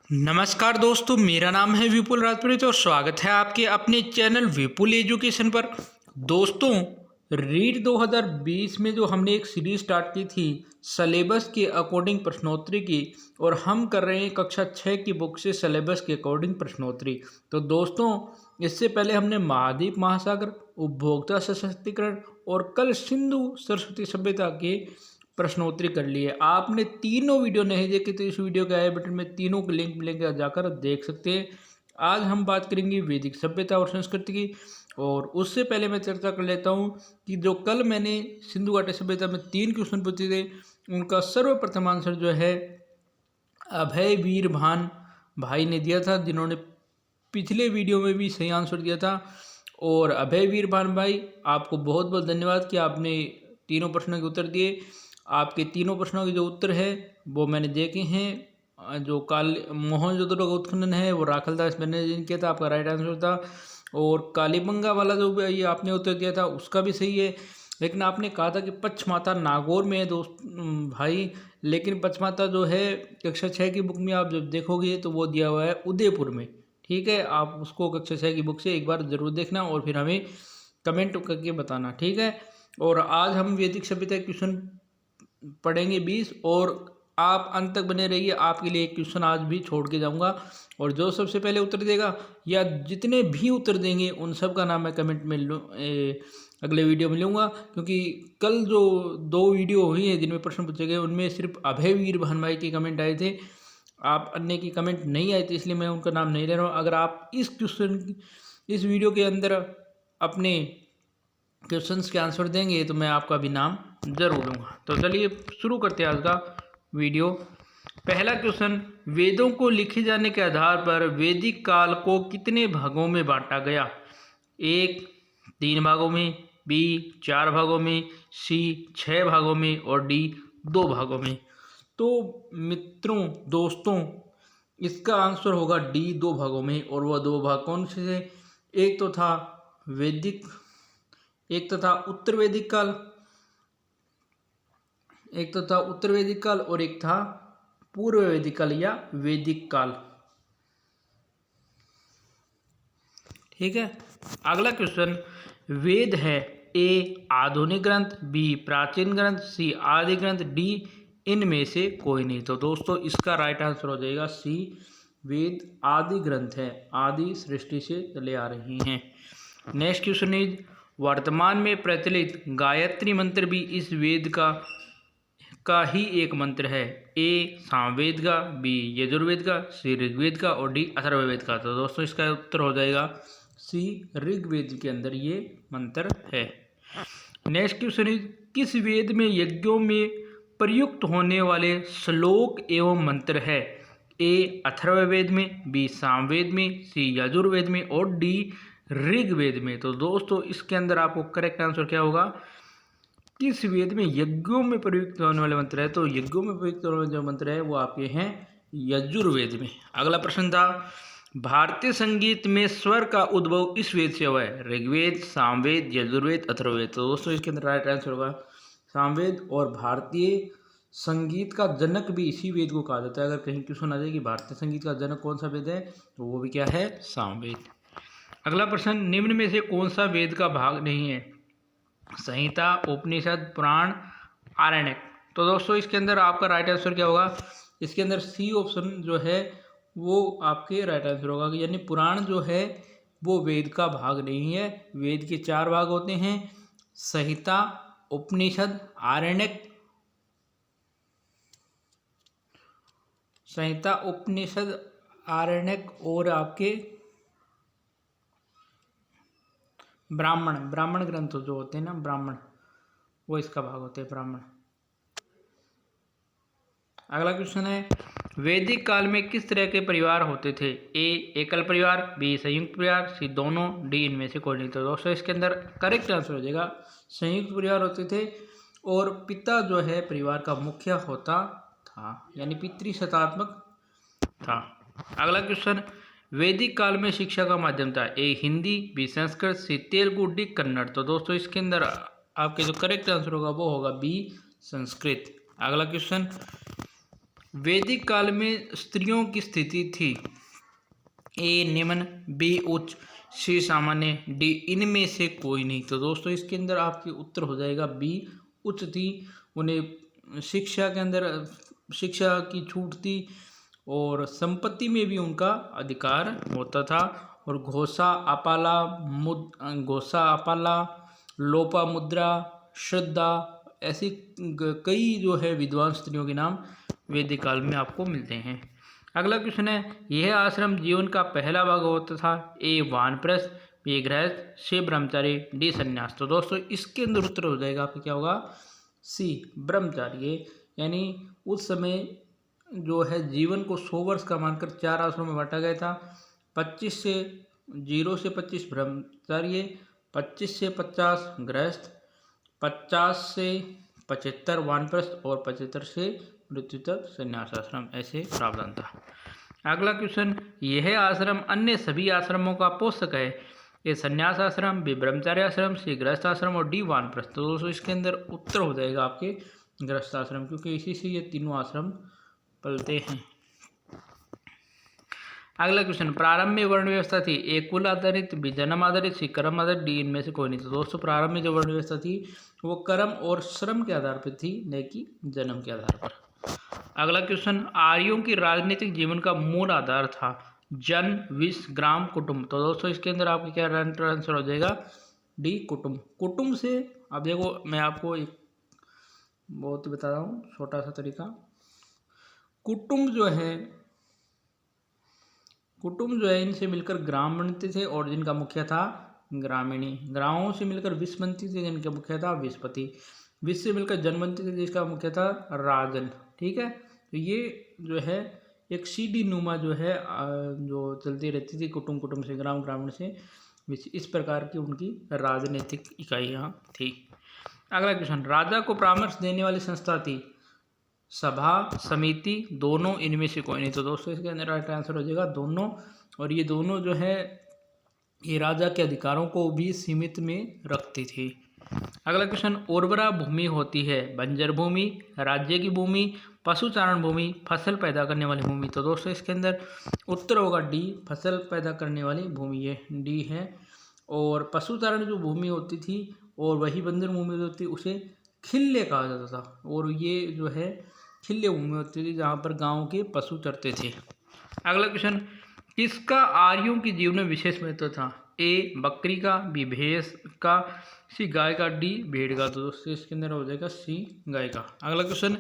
नमस्कार दोस्तों, मेरा नाम है विपुल राजपुरोहित और स्वागत है आपके अपने चैनल विपुल एजुकेशन पर। दोस्तों, रीड 2020 में जो हमने एक सीरीज स्टार्ट की थी सिलेबस के अकॉर्डिंग प्रश्नोत्तरी की, और हम कर रहे हैं कक्षा 6 की बुक से सिलेबस के अकॉर्डिंग प्रश्नोत्तरी। तो दोस्तों, इससे पहले हमने महाद्वीप महासागर, उपभोक्ता सशक्तिकरण और कल सिंधु सरस्वती सभ्यता के प्रश्नोत्तरी कर लिए। आपने तीनों वीडियो नहीं देखे तो इस वीडियो के आई बटन में तीनों के लिंक मिलेंगे, जाकर देख सकते हैं। आज हम बात करेंगे वैदिक सभ्यता और संस्कृति की, और उससे पहले मैं चर्चा कर लेता हूं कि जो कल मैंने सिंधु घाटी सभ्यता में 3 क्वेश्चन पूछे थे, उनका सर्वप्रथम आंसर जो है अभय वीर भान भाई ने दिया था, जिन्होंने पिछले वीडियो में भी सही आंसर दिया था। और अभय वीर भान भाई, आपको बहुत बहुत धन्यवाद कि आपने तीनों प्रश्नों के उत्तर दिए। आपके तीनों प्रश्नों के जो उत्तर है वो मैंने देखे हैं। जो काल मोहनजोदड़ो का उत्खनन है वो राखलदास बनर्जी ने किया था, आपका राइट आंसर था। और कालीबंगा वाला जो ये आपने उत्तर दिया था उसका भी सही है, लेकिन आपने कहा था कि पचमाता नागौर में है दोस्त भाई, लेकिन पचमाता जो है कक्षा 6 की बुक में आप जब देखोगे तो वो दिया हुआ है उदयपुर में। ठीक है, आप उसको कक्षा 6 की बुक से एक बार ज़रूर देखना और फिर हमें कमेंट करके बताना, ठीक है। और आज हम वैदिक सभ्यता क्वेश्चन पढ़ेंगे 20, और आप अंत तक बने रहिए। आपके लिए एक क्वेश्चन आज भी छोड़ के जाऊंगा, और जो सबसे पहले उत्तर देगा या जितने भी उत्तर देंगे उन सब का नाम मैं कमेंट में अगले वीडियो में लूँगा। क्योंकि कल जो 2 वीडियो हुई है जिनमें प्रश्न पूछे गए, उनमें सिर्फ अभय वीर भान भाई के कमेंट आए थे, आप अन्य की कमेंट नहीं आए थे, इसलिए मैं उनका नाम नहीं ले रहा हूँ। अगर आप इस वीडियो के अंदर अपने क्वेश्चंस के आंसर देंगे तो मैं आपका भी नाम जरूर लूँगा। तो चलिए शुरू करते हैं आज का वीडियो। पहला क्वेश्चन, वेदों को लिखे जाने के आधार पर वैदिक काल को कितने भागों में बांटा गया? 1 3 भागों में, बी 4 भागों में, सी 6 भागों में और डी 2 भागों में। तो मित्रों दोस्तों, इसका आंसर होगा डी 2 भागों में। और वह 2 भाग कौन से थे? एक तो था उत्तर वैदिक काल, और एक था पूर्व वैदिक काल या वैदिक काल। ठीक है, अगला क्वेश्चन, वेद है ए आधुनिक ग्रंथ, बी प्राचीन ग्रंथ, सी आदि ग्रंथ, डी इनमें से कोई नहीं। तो दोस्तों, इसका राइट आंसर हो जाएगा सी, वेद आदि ग्रंथ है, आदि सृष्टि से चले आ रही हैं। नेक्स्ट क्वेश्चन इज, वर्तमान में प्रचलित गायत्री मंत्र भी इस वेद का ही एक मंत्र है। ए सामवेद का, बी यजुर्वेद का, सी ऋग्वेद का और डी अथर्ववेद का। तो दोस्तों, इसका उत्तर हो जाएगा सी, ऋग्वेद के अंदर ये मंत्र है। नेक्स्ट क्वेश्चन इज, किस वेद में यज्ञों में प्रयुक्त होने वाले श्लोक एवं मंत्र है? ए अथर्ववेद में, बी सामवेद में, सी यजुर्वेद में और डी ऋग्वेद में। तो दोस्तों, इसके अंदर आपको करेक्ट आंसर क्या होगा? किस वेद में यज्ञों में प्रयुक्त होने वाले मंत्र है? तो यज्ञों में प्रयुक्त होने वाले जो मंत्र है वो आपके हैं यजुर्वेद में। अगला प्रश्न था, भारतीय संगीत में स्वर का उद्भव इस वेद से हुआ है? ऋग्वेद, सामवेद, यजुर्वेद, अथर्ववेद। तो दोस्तों, इसके अंदर राइट आंसर होगा सामवेद। और भारतीय संगीत का जनक भी इसी वेद को कहा जाता है। अगर कहीं क्वेश्चन आ जाए कि भारतीय संगीत का जनक कौन सा वेद है, तो वो भी क्या है? सामवेद। अगला प्रश्न, निम्न में से कौन सा वेद का भाग नहीं है? संहिता, उपनिषद, पुराण, आरण्यक। तो दोस्तों, इसके अंदर आपका राइट आंसर क्या होगा? इसके अंदर सी ऑप्शन जो है वो आपके राइट आंसर होगा, यानी पुराण जो है वो वेद का भाग नहीं है। वेद के 4 भाग होते हैं, संहिता, उपनिषद, आरण्यक, और आपके ब्राह्मण ग्रंथ जो होते हैं ना, ब्राह्मण, वो इसका भाग होते हैं, ब्राह्मण। अगला क्वेश्चन है, वैदिक काल में किस तरह के परिवार होते थे? ए एकल परिवार, बी संयुक्त परिवार, सी दोनों, डी इनमें से कोई नहीं। तो दोस्तों, इसके अंदर करेक्ट आंसर हो जाएगा संयुक्त परिवार होते थे, और पिता जो है परिवार का मुखिया होता था, यानी पितृसत्तात्मक था। अगला क्वेश्चन, वैदिक काल में शिक्षा का माध्यम था? ए हिंदी, बी संस्कृत, सी तेलुगु, डी कन्नड़। तो दोस्तों, इसके अंदर आपके जो करेक्ट आंसर होगा वो होगा बी संस्कृत। अगला क्वेश्चन, वैदिक काल में स्त्रियों की स्थिति थी? ए निम्न, बी उच्च, सी सामान्य, डी इनमें से कोई नहीं। तो दोस्तों इसके अंदर आपके उत्तर हो जाएगा बी उच्च थी। उन्हें शिक्षा के अंदर शिक्षा की छूट थी और संपत्ति में भी उनका अधिकार होता था। और घोषा अपाला, लोपा मुद्रा, श्रद्धा, ऐसी कई जो है विद्वान स्त्रियों के नाम वैदिक काल में आपको मिलते हैं। अगला क्वेश्चन है, यह आश्रम जीवन का पहला भाग होता था? ए वानप्रस्थ, बी गृहस्थ, सी ब्रह्मचारी, डी संन्यास। तो दोस्तों इसके अंदर उत्तर हो जाएगा आपका क्या होगा? सी ब्रह्मचारी। यानी उस समय जो है जीवन को 100 वर्ष का मानकर 4 आश्रमों में बांटा गया था। 25 से 0 से 25 ब्रह्मचार्य, 25 से 50 गृहस्थ, 50 से 75 वानप्रस्थ और 75 से मृत्यु तक संन्यास आश्रम, ऐसे प्रावधान था। अगला क्वेश्चन, यह आश्रम अन्य सभी आश्रमों का पोषक है? ये संन्यास आश्रम, बी ब्रह्मचार्य आश्रम, सी गृहस्थ आश्रम और डी वानप्रस्थ। तो दोस्तों इसके अंदर उत्तर हो जाएगा आपके गृहस्थ आश्रम, क्योंकि इसी से ये तीनों आश्रम पलते हैं। अगला क्वेश्चन, प्रारंभ में वर्ण व्यवस्था थी? ए कुल आधारित, बी जन्म आधारित, सी कर्म आधारित, डी इनमें से कोई नहीं। तो दोस्तों प्रारंभ में जो वर्ण व्यवस्था थी वो कर्म और श्रम के आधार पर थी, न कि जन्म के आधार पर। अगला क्वेश्चन, आर्यों की राजनीतिक जीवन का मूल आधार था? जन, विष, ग्राम, कुटुंब। तो दोस्तों इसके अंदर आपका क्या आंसर हो जाएगा? डी कुटुंब। कुटुंब से अब देखो मैं आपको एक बहुत ही बता रहा हूँ छोटा सा तरीका। कुटुंब जो है इनसे मिलकर ग्राम बनते थे और जिनका मुखिया था ग्रामीणी। ग्रामों से मिलकर विष बनती थी जिनका मुखिया था विषपति। विष से मिलकर जन बनते थे जिसका मुखिया था राजन। ठीक है, तो ये जो है एक सीढ़ी नुमा जो है जो चलती रहती थी, कुटुंब, कुटुंब से ग्राम, ग्रामीण से विष, इस प्रकार की उनकी राजनीतिक इकाइयाँ थी। अगला क्वेश्चन, राजा को परामर्श देने वाली संस्था थी? सभा, समिति, दोनों, इनमें से कोई नहीं। तो दोस्तों इसके अंदर राइट आंसर हो जाएगा दोनों। और ये दोनों जो है ये राजा के अधिकारों को भी सीमित में रखती थी। अगला क्वेश्चन, उर्वरा भूमि होती है? बंजर भूमि, राज्य की भूमि, पशुचारण भूमि, फसल पैदा करने वाली भूमि। तो दोस्तों इसके अंदर उत्तर होगा डी, फसल पैदा करने वाली भूमि, ये डी है। और पशुचारण जो भूमि होती थी और वही बंजर भूमि जो होती उसे खिल्ले कहा जाता था। और ये जो है खिल्ले भूमि होती थी जहाँ पर गाँव के पशु चरते थे। अगला क्वेश्चन, किसका आर्यों के जीवन में विशेष महत्व था? ए बकरी का, बी भैंस का, सी गाय का, डी भेड़ का। तो दोस्तों इसके अंदर हो जाएगा सी गाय का। अगला क्वेश्चन,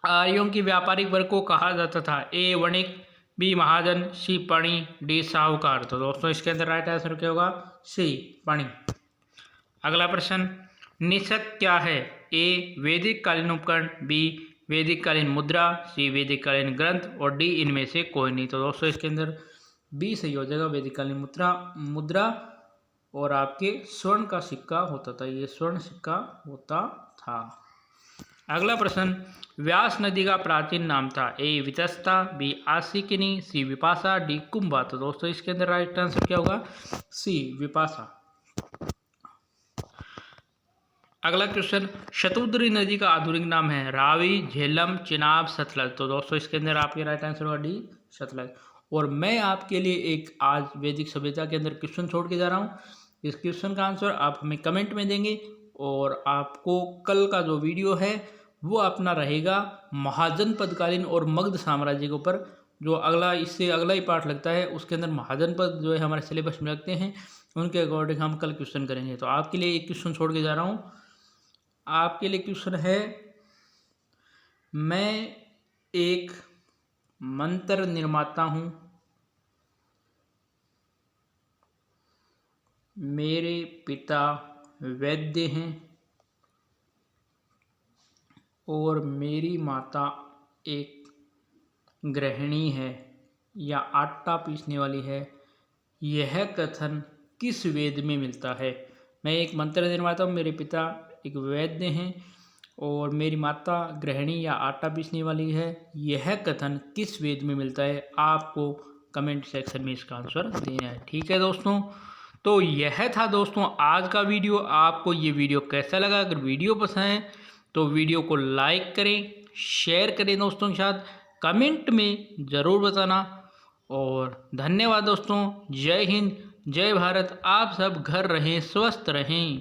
आर्यों की व्यापारिक वर्ग को कहा जाता था? ए वणिक, बी महाजन, सी पणी, डी साहूकार। तो दोस्तों इसके अंदर राइट आंसर क्या होगा? सी पणी। अगला प्रश्न, निषक क्या है? ए वैदिक कालीन उपकरण, बी वैदिक कालीन मुद्रा, सी वैदिक कालीन ग्रंथ और डी इनमें से कोई नहीं। तो दोस्तों इसके अंदर बी सही हो जाएगा, वैदिक कालीन मुद्रा और आपके स्वर्ण का सिक्का होता था, ये स्वर्ण सिक्का होता था। अगला प्रश्न, व्यास नदी का प्राचीन नाम था? ए वितस्ता, बी आसिकिनी, सी विपाशा, डी कुंभा। तो दोस्तों इसके अंदर राइट आंसर क्या होगा? सी विपाशा। अगला क्वेश्चन, शतुद्री नदी का आधुनिक नाम है? रावी, झेलम, चिनाब, सतलज। तो दोस्तों इसके अंदर आपके राइट आंसर होगा डी सतलज। और मैं आपके लिए एक आज वैदिक सभ्यता के अंदर क्वेश्चन छोड़ के जा रहा हूँ। इस क्वेश्चन का आंसर आप हमें कमेंट में देंगे और आपको कल का जो वीडियो है वो अपना रहेगा महाजनपदकालीन और मगध साम्राज्य के ऊपर। जो अगला इससे अगला ही पार्ट लगता है उसके अंदर महाजनपद जो है हमारे सिलेबस में लगते हैं, उनके अकॉर्डिंग हम कल क्वेश्चन करेंगे। तो आपके लिए एक क्वेश्चन छोड़ के जा रहा हूँ। आपके लिए क्वेश्चन है, मैं एक मंत्र निर्माता हूँ, मेरे पिता वैद्य हैं और मेरी माता एक गृहिणी है या आटा पीसने वाली है। यह कथन किस वेद में मिलता है? मैं एक मंत्र निर्माता हूँ, मेरे पिता एक वैद्य हैं और मेरी माता गृहिणी या आटा पीसने वाली है। यह कथन किस वेद में मिलता है? आपको कमेंट सेक्शन में इसका आंसर देना है। ठीक है दोस्तों, तो यह था दोस्तों आज का वीडियो। आपको ये वीडियो कैसा लगा? अगर वीडियो पसंद है तो वीडियो को लाइक करें, शेयर करें दोस्तों के साथ, कमेंट में ज़रूर बताना। और धन्यवाद दोस्तों। जय हिंद, जय भारत। आप सब घर रहें, स्वस्थ रहें।